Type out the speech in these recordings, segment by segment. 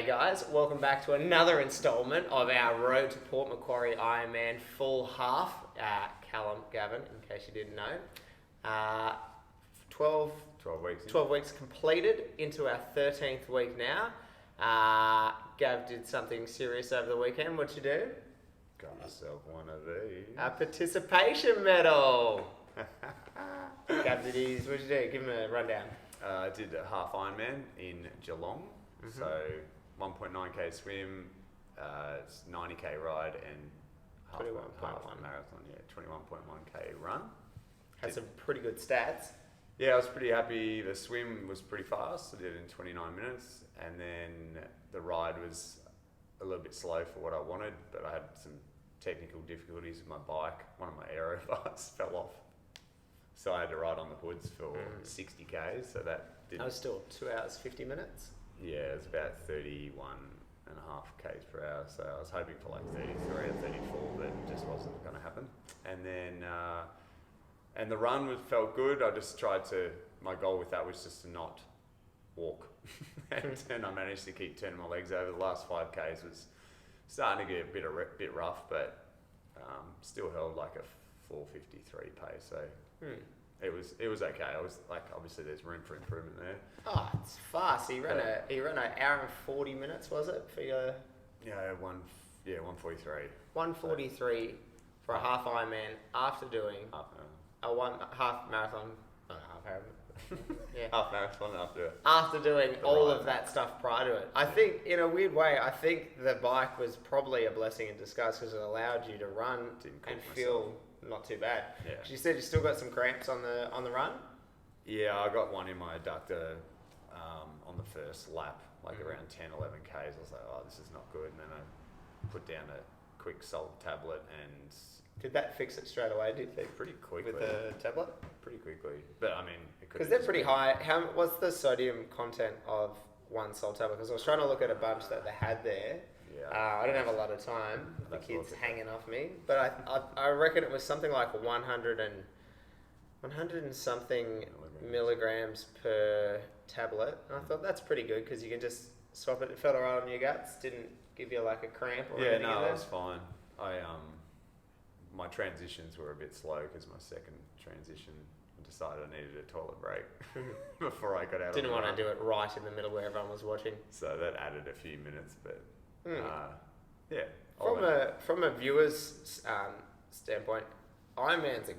G'day guys, welcome back to another instalment of our Road to Port Macquarie Ironman full half. Callum, Gavin, in case you didn't know. 12 weeks completed into our 13th week now. Gav did something serious over the weekend. What'd you do? Got myself one of these. A participation medal. Gav did his, what'd you do? Give him a rundown. I did a half Ironman in Geelong. Mm-hmm. So 1.9k swim, 90k ride and half marathon, 21.1k run. Had some pretty good stats. Yeah, I was pretty happy. The swim was pretty fast. I did it in 29 minutes. And then the ride was a little bit slow for what I wanted, but I had some technical difficulties with my bike. One of my aero bars fell off. So I had to ride on the hoods for 60k. So that didn't... That was still 2 hours, 50 minutes. Yeah, it was about 31.5 k's per hour. So I was hoping for like 33 or 34, but it just wasn't going to happen. And then... and the run felt good. My goal with that was just to not walk. and I managed to keep turning my legs over. The last 5Ks was starting to get a bit rough, but still held like a 4:53 pace. So it was okay. I was like, obviously there's room for improvement there. Oh, it's fast. He ran an hour and 40 minutes, was it, for your... Yeah, 1:43. 1:43 for a half Ironman after doing half marathon. Yeah. Half marathon after doing all ride. of that stuff prior to it. I think, in a weird way, the bike was probably a blessing in disguise because it allowed you to run and feel not too bad. Yeah. You said you still got some cramps on the run? Yeah, I got one in my adductor on the first lap, like around 10, 11 Ks. I was like, oh, this is not good. And then I put down a quick salt tablet and... Did that fix it straight away, do you think? Pretty quickly. With the tablet? Pretty quickly. But I mean, it could... Because they're pretty high. What's the sodium content of one salt tablet? Because I was trying to look at a bunch that they had there. Yeah. I don't have a lot of time. The kids hanging off me. But I reckon it was something like 100 and something milligrams per tablet. And I thought that's pretty good because you can just swap it. It felt alright on your guts. Didn't give you like a cramp or anything. Yeah, no, it was fine. My transitions were a bit slow because my second transition, I decided I needed a toilet break before I got out. Didn't want to do it right in the middle where everyone was watching. So that added a few minutes, but yeah. From a viewer's standpoint, Ironmans are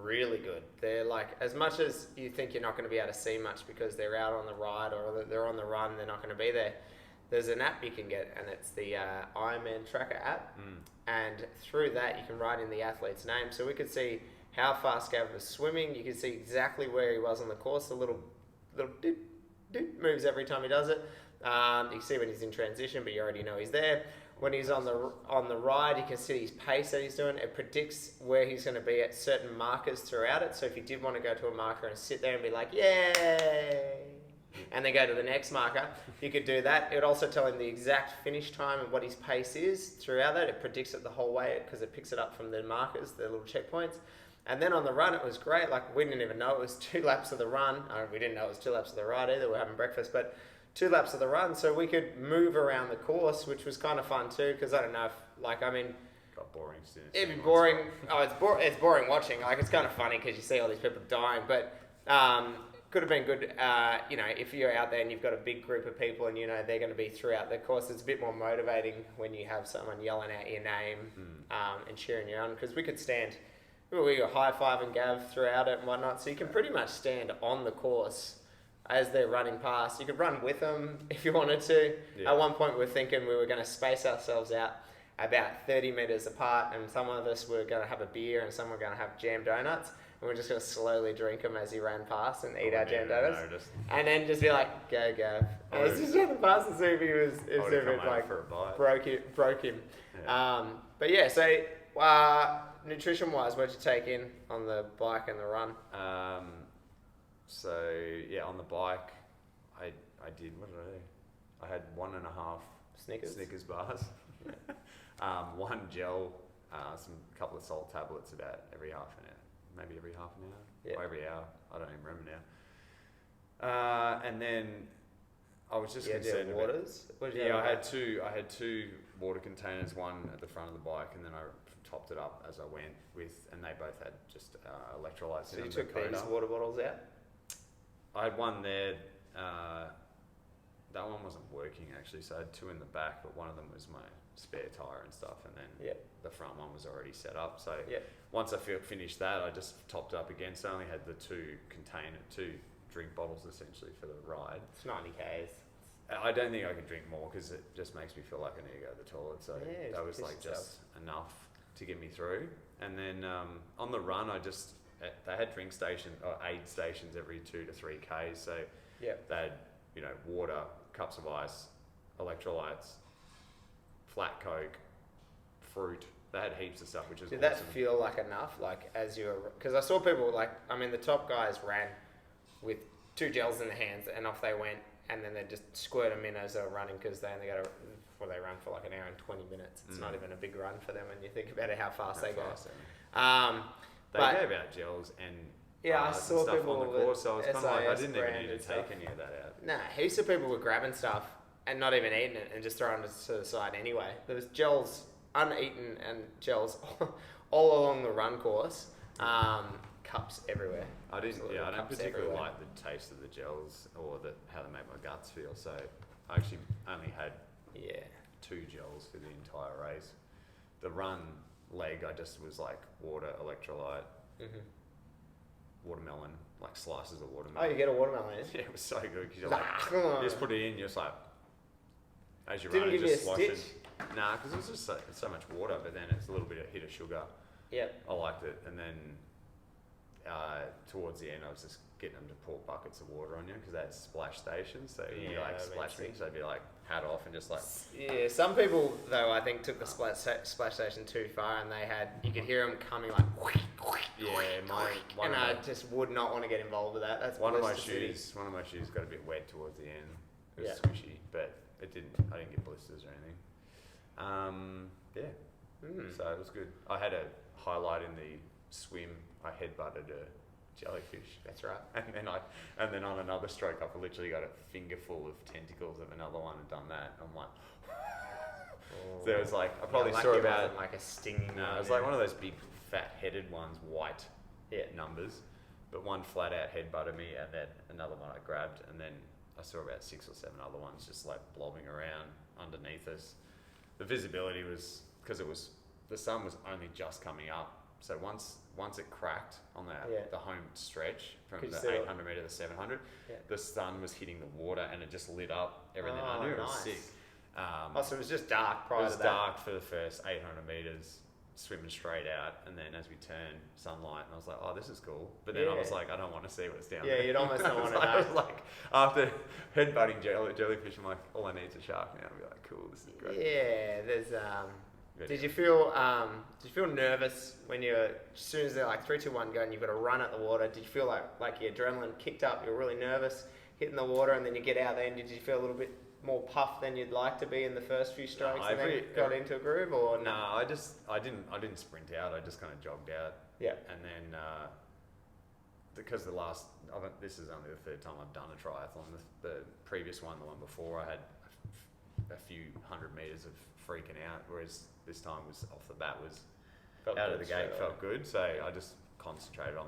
really good. They're like, as much as you think you're not going to be able to see much because they're out on the ride or they're on the run, they're not going to be there. There's an app you can get, and it's the Ironman Tracker app. And through that, you can write in the athlete's name. So we could see how fast Gavin was swimming. You could see exactly where he was on the course. The little doot, doot moves every time he does it. You can see when he's in transition, but you already know he's there. When he's on the ride, you can see his pace that he's doing. It predicts where he's going to be at certain markers throughout it. So if you did want to go to a marker and sit there and be like, yay, and then go to the next marker, you could do that. It would also tell him the exact finish time and what his pace is throughout that. It predicts it the whole way because it picks it up from the markers, the little checkpoints. And then on the run, it was great. Like, we didn't even know it was 2 laps of the run. We didn't know it was 2 laps of the ride either. We were having breakfast, but 2 laps of the run. So we could move around the course, which was kind of fun too, because I don't know if, got boring. It'd be boring. It's boring watching. Like, it's kind of funny because you see all these people dying, but could have been good, if you're out there and you've got a big group of people and, they're going to be throughout the course. It's a bit more motivating when you have someone yelling out your name and cheering you on, because we were high-fiving Gav throughout it and whatnot, so you can pretty much stand on the course as they're running past. You could run with them if you wanted to. Yeah. At one point, we were thinking we were going to space ourselves out about 30 metres apart, and some of us were going to have a beer and some were going to have jam donuts. And we're just going to slowly drink them as he ran past and eat our jam donuts. And then just be like, go. And I was just running past to see if he was, broke him. Yeah. But yeah, so nutrition-wise, what did you take in on the bike and the run? So yeah, on the bike, I did, what did I do? I had 1.5 Snickers bars, 1 gel, a couple of salt tablets about every half an hour. Maybe every half an hour, or every hour. I don't even remember now. And then I was just Yeah, do you concerned have about... waters? What did you Yeah, have I about- had two water containers, one at the front of the bike, and then I topped it up as I went with, and they both had just electrolytes So in you them. took these water bottles out? I had one there. That one wasn't working actually, so I had two in the back, but one of them was my spare tyre and stuff, and then the front one was already set up. So once I finished that, I just topped it up again. So I only had the two drink bottles essentially for the ride. It's 90 Ks. I don't think I can drink more because it just makes me feel like I need to go to the toilet. So Yeah, that was piss like yourself. just enough to get me through. And then on the run, they had drink station or aid stations every 2 to 3 Ks. So they had, water, cups of ice, electrolytes, flat Coke, fruit. They had heaps of stuff, which is Did awesome. that feel like enough? Like as you were, because I saw people the top guys ran with 2 gels in their hands and off they went, and then they just squirt them in as they were running because they only got they run for like an hour and 20 minutes. It's not even a big run for them when you think about it, how fast they go. They gave out gels and I saw and stuff people on the course, so I was kind of like, I SIS didn't even need to branded take stuff. any of that out. Nah, heaps of people were grabbing stuff and not even eating it and just throwing it to the side anyway. There was gels, uneaten and gels all along the run course. Cups everywhere. I don't Cups particularly everywhere. like the taste of the gels or how they make my guts feel. So I actually only had 2 gels for the entire race. The run leg, I just was like water, electrolyte, watermelon, like slices of watermelon. Oh, you get a watermelon in? Yeah, it was so good because you just put it in, you're just like, as you're Didn't running, give you just a sloshing. stitch? Nah, because it was just so much water, but then it's a little bit of hit of sugar. Yep. I liked it, and then towards the end, I was just getting them to pour buckets of water on you because they had splash stations, so you'd be like that makes splashing, sense. so they'd be like hat off and just like. Yeah, some people though I think took the splash station too far, and you could hear them coming like. And I just would not want to get involved with that. That's One of my blister city. shoes got a bit wet towards the end. It was Yeah. squishy, but I didn't get blisters or anything. So it was good. I had a highlight in the swim. I headbutted a jellyfish. That's right. And then on another stroke up, I literally got a finger full of tentacles of another one and done that. I'm like, so it was like I probably saw about like a stinging. no, it was like one of those big fat-headed ones, white numbers, but one flat out headbutted me, and then another one I grabbed, and then I saw about 6 or 7 other ones just like blobbing around underneath us. The visibility was because the sun was only just coming up. So once it cracked on the home stretch from Could you the see it? 800 metre to 700, Yeah. the sun was hitting the water and it just lit up everything under. It was nice. sick. So it was just dark It prior was to that. dark for the first 800 metres, swimming straight out, and then as we turned, sunlight, and I was like, oh, this is cool. But then I was like, I don't want to see what's down there. Yeah, you'd almost not want to I was know. like, after headbutting jellyfish, I'm like, all I need is a shark now. I'll be like, cool, this is great. Yeah, there's. But Did you feel nervous when as soon as they're like 3, 2, 1 go and you've got to run at the water? Did you feel like your adrenaline kicked up? You were really nervous hitting the water, and then you get out there, and did you feel a little bit more puffed than you'd like to be in the first few strokes, and then got into a groove, or no? I didn't sprint out. I just kind of jogged out. Yeah. And then because this is only the 3rd time I've done a triathlon. The previous one, the one before, I had a few 100 metres of freaking out, whereas this time was off the bat Felt out good of the gate, straight felt good. So I just concentrated on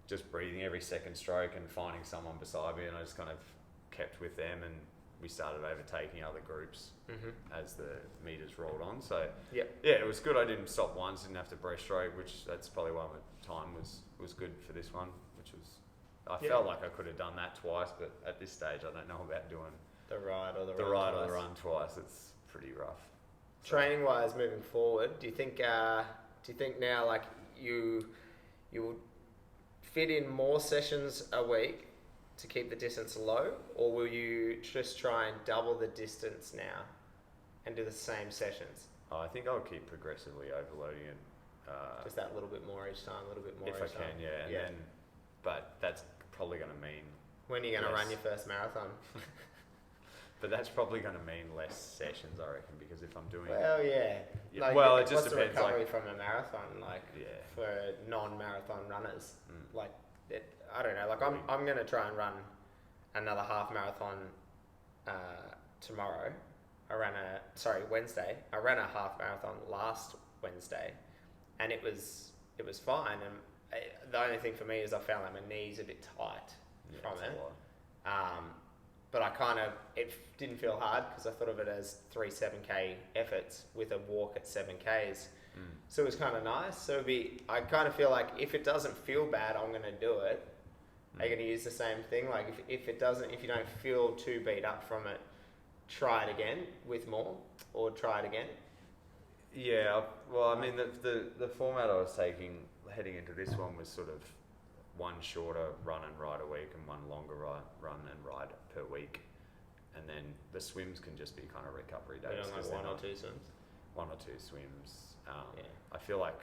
just breathing every second stroke and finding someone beside me, and I just kind of kept with them, and we started overtaking other groups as the meters rolled on. So it was good. I didn't stop once, didn't have to breaststroke, which that's probably why my time was good for this one, which was I felt like I could have done that twice, but at this stage I don't know about doing the ride or the run twice. It's pretty rough. Training wise, moving forward, do you think now like you would fit in more sessions a week to keep the distance low, or will you just try and double the distance now and do the same sessions? I think I'll keep progressively overloading it. Just that little bit more each time, a little bit more if each I can, time. yeah. And then, but that's probably going to mean. When are you going to less. run your first marathon? But that's probably going to mean less sessions, I reckon, because if I'm doing. Well, yeah. Yeah, well, it just what's depends. The recovery from a marathon, like Yeah. for non-marathon runners, like I don't know. Like I'm going to try and run another half marathon tomorrow. Wednesday. I ran a half marathon last Wednesday, and it was fine. And the only thing for me is I found like my knees a bit tight from it. But it didn't feel hard because I thought of it as 3 7K efforts with a walk at 7Ks. So it was kind of nice. So I kind of feel like if it doesn't feel bad, I'm going to do it. Are you going to use the same thing? Like if you don't feel too beat up from it, try it again with more, or try it again? Yeah, well, I mean, the format I was taking heading into this one was sort of one shorter run and ride a week and one longer run and ride per week. And then the swims can just be kind of recovery days. Like one or two swims? One or two swims. I feel like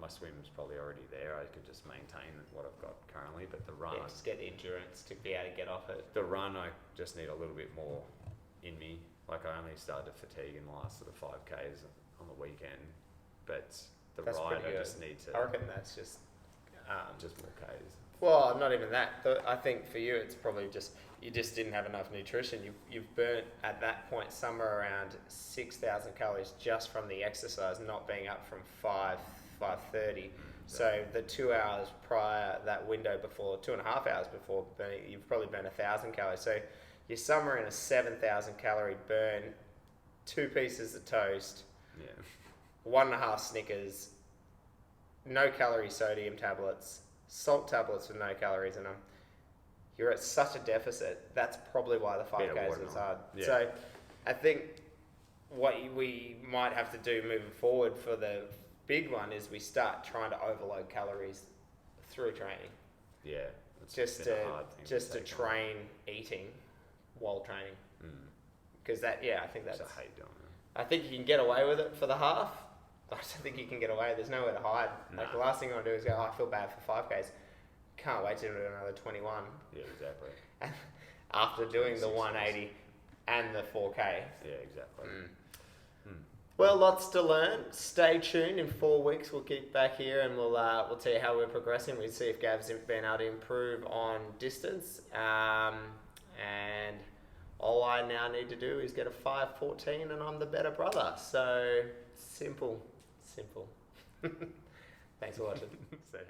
my swim's probably already there. I could just maintain what I've got currently, but the run... Yeah, just get the endurance to be able to get off it. The run, I just need a little bit more in me. Like I only started to fatigue in the last sort of 5Ks on the weekend, but that's ride I just need to... I reckon that's just more Ks. Well, not even that. I think for you it's probably just you just didn't have enough nutrition. You've burnt at that point somewhere around 6,000 calories just from the exercise, not being up from 5:30. So the 2 hours prior, that window before, 2.5 hours before burning, you've probably burned 1,000 calories. So you're somewhere in a 7,000 calorie burn, 2 pieces of toast, 1.5 Snickers, no calorie sodium tablets, salt tablets with no calories in them. You're at such a deficit. That's probably why the 5Ks was hard. Yeah. So I think what we might have to do moving forward for the big one is we start trying to overload calories through training. Yeah. Just to train eating while training. Because I think that's... I hate doing it. I think you can get away with it for the half. I don't think you can get away. There's nowhere to hide. Nah. Like the last thing I want to do is go, I feel bad for 5Ks. Can't wait to do another 21. Yeah, exactly. And after doing the 180 and the 4K. Yeah, exactly. Well, lots to learn. Stay tuned. In 4 weeks, we'll keep back here and we'll tell you how we're progressing. We'll see if Gav's been able to improve on distance. And all I now need to do is get a 5:14 and I'm the better brother. So simple. Thanks for watching. See ya.